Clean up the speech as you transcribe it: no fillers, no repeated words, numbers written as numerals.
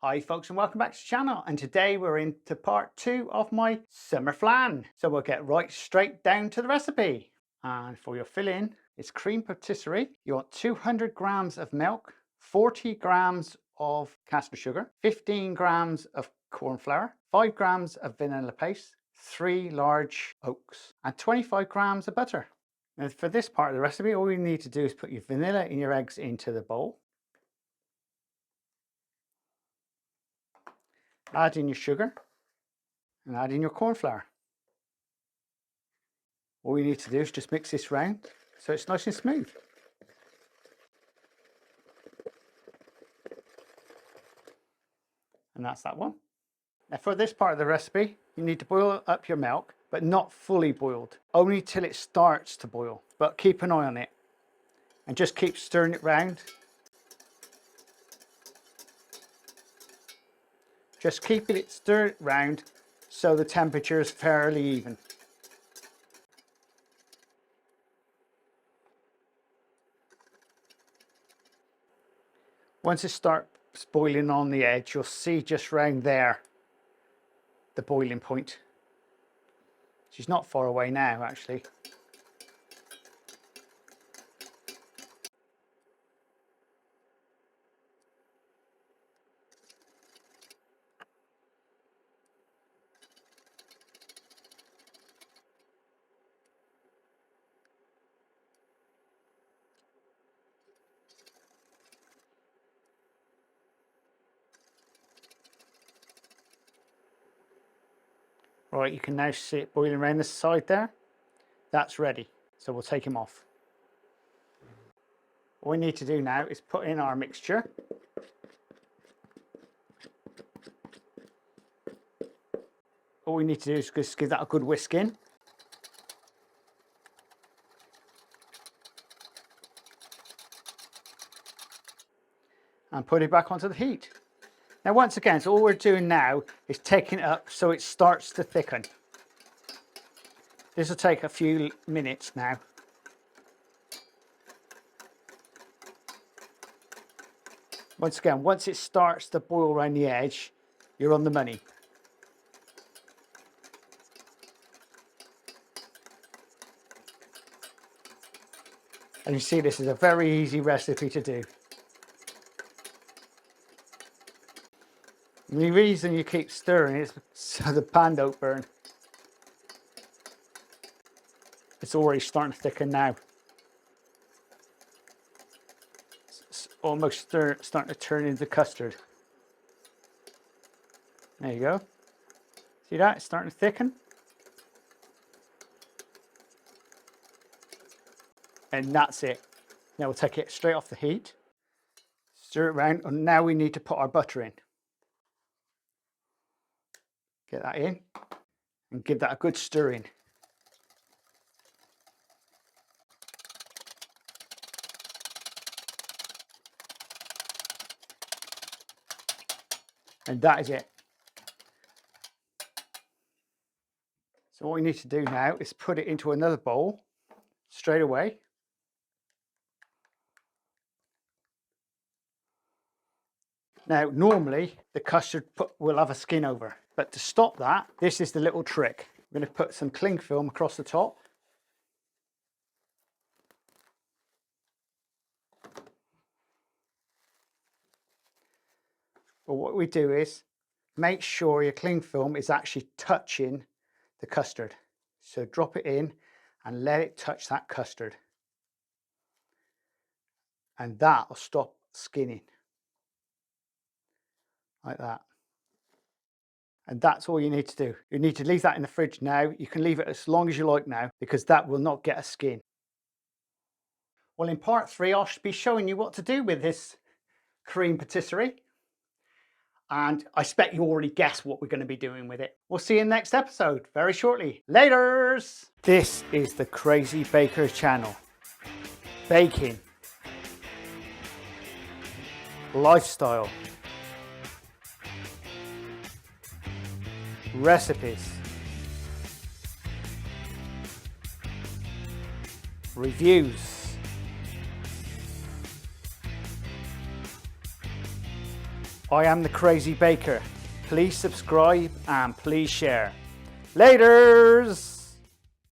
Hi folks and welcome back to the channel, and today we're into part 2 of my summer flan. So we'll get right straight down to the recipe. And for your filling, it's cream patisserie. You want 200 grams of milk, 40 grams of castor sugar, 15 grams of corn flour, 5 grams of vanilla paste, 3 large oats, and 25 grams of butter. And for this part of the recipe, all you need to do is put your vanilla and your eggs into the bowl. Add in your sugar and add in your corn flour. All you need to do is just mix this round so it's nice and smooth. And that's that one. Now for this part of the recipe, you need to boil up your milk, but not fully boiled, only till it starts to boil. But keep an eye on it and just keep stirring it round. Just keeping it stirred round so the temperature is fairly even. Once it starts boiling on the edge, you'll see just round there the boiling point. She's not far away now, actually. Right, you can now see it boiling around the side there. That's ready, so we'll take him off. What we need to do now is put in our mixture. All we need to do is just give that a good whisk in. And put it back onto the heat. Now once again, so all we're doing now is taking it up so it starts to thicken. This will take a few minutes now. Once again, once it starts to boil around the edge, you're on the money. And you see, this is a very easy recipe to do. And the reason you keep stirring is so the pan don't burn. It's already starting to thicken now. It's almost starting to turn into custard. There you go. See that? It's starting to thicken. And that's it. Now we'll take it straight off the heat. Stir it around, and now we need to put our butter in. Get that in and give that a good stir in. And that is it. So what we need to do now is put it into another bowl straight away. Now normally the custard will have a skin over, but to stop that, this is the little trick. We're going to put some cling film across the top. But what we do is make sure your cling film is actually touching the custard. So drop it in and let it touch that custard. And that will stop skinning. Like that. And that's all you need to do. You need to leave that in the fridge now. You can leave it as long as you like now, because that will not get a skin. Well, in part 3, I'll be showing you what to do with this cream patisserie. And I expect you already guessed what we're going to be doing with it. We'll see you in the next episode very shortly. Laters! This is the Crazy Baker channel. Baking. Lifestyle. Recipes. Reviews. I am the Crazy Baker. Please subscribe and please share. Laters!